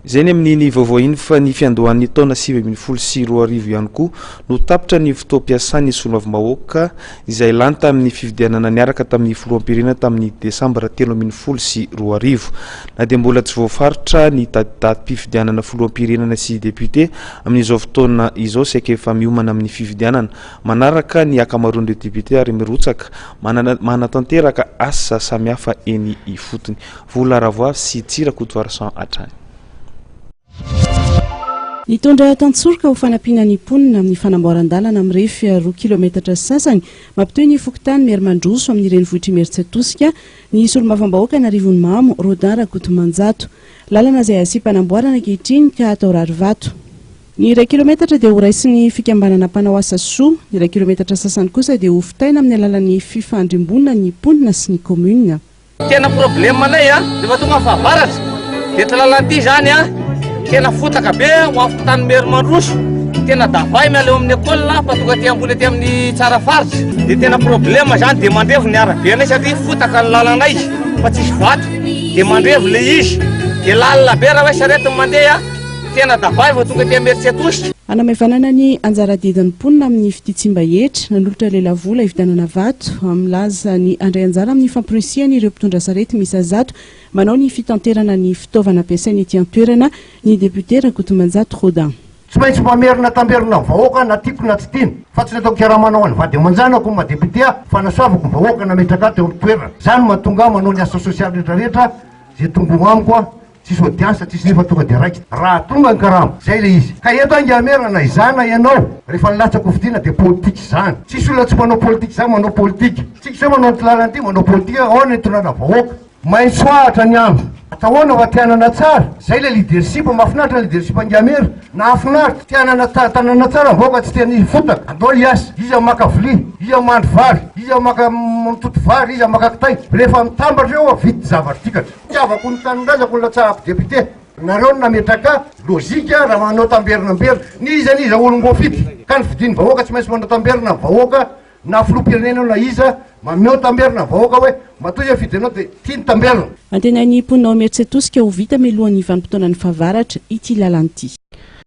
Zay ny amin'iny vaovao iny fa ny fiandohan'ny taona 2014 ihany koa no tapitra ny fotoam-piasany solomavim-bahoaka izay lany tamin'ny fifidianana niaraka tamin'ny filoham-pirenena tamin'ny desambra 2014. Na dia mbola tsy voafaritra ny datim-pifidianana filoham-pirenena sy député amin'izao fotoana izao saika efa miomana amin'ny fifidianana manaraka ny akamaroan'ireo député ary mirotsaka manatanteraka asa samihafa eny ifotony. Vola Ravoa sy Tsirakotoarsan hatrany. Nitondra tantsoroka ho fanampiana ny mponina amin'ny fanamboaran-dalana amin'ny refy 2 kilometatra sasany mampitoy ny fokotany Mermandroso amin'ny renivohitry Imeritsiatosika ny solomavambahoaka an'Arivony Mamo Rodin Rakotomanjato lalana izay asy-panamboarana ankehitriny ka atao rarivato. Ny 2 kilometatra dia ho raisin'ny fikambanana mpanao asa soa, ny 2 kilometatra sasany kosa dia ho fitaina amin'ny alalan'ny fifandrimbonana ny mponina sy ny komuna. Tena problème anay dia tonga fahavaratra dia talalanty zany tena fotaka be ho afotany Mermandroso tena davay miala eo amin'ny école fa tonga aty ambony aty amin'ny tsara faritra dia tena problème zany dia mandrevo ny arabe anay satria fotaka ny lalanay fa tsisy vato dia mandrevo le izy dia lalina be raha hoe sarety mandeha tena davay fa tonga aty Imeritsiatosika. Anamevanana ny anjara didin'ny mponina amin'ny fititsimba hetra nanolotra lelavola hividanana vato milaza ny andray anjara amin'ny famporisiany ireo mpitondra sarety misa zato manao ny fitanterana ny fitaovana ampiasainy ety an-toerana ny député Rakotomanjato Rodin. Tsy maintsy mamerina tamberina ny vahoaka na tiako na tsy tiany fa tsy natao kiramanao any vady aman-janako ma député fanasoavako ny vahoaka nametraka teo amin'ny toerana zany mahatonga manao ny asa sosialy rehetrarehetra zay tombo amiko tsisy odiansa tsisy nefa tonga dia raiky raha tonga ny karamo zay le izy ka eto angamerana izana ianao rehefa nilatsako fidiana dia politika zany tsisy olona tsy manao politika zany manao politika tsika se manao nytolalany manao politika ao ny tonana vahoaka maintso ahatra ny andro atahoana fa tianana tsara zay le leadership mahafinaritra ny leadership angamera na afinaritra tianana tanana tsara vahoaka tsy tiany fotaka andao iasa izy maka vilia izy mandry vary izy maka mitoto vary izy maka kitay rehefa mitambatra eo vity zavatra tikatra tiavako ny tanindrazako ny latsarako député nareo nametraka lozika raha manao tamberinamberina niza olongo fity ka ny fidiny vahoaka tsy maintsy manao tamberina vahoaka na filoham-pirenena na iza mameo tamberina vahoaka hoe matoy fidinao dia tiany tamberina. Antenainy mponina ao Imeritsiatosika ho vita mialohan'ny vanim-potoana ny fahavaratra ity lalana ity.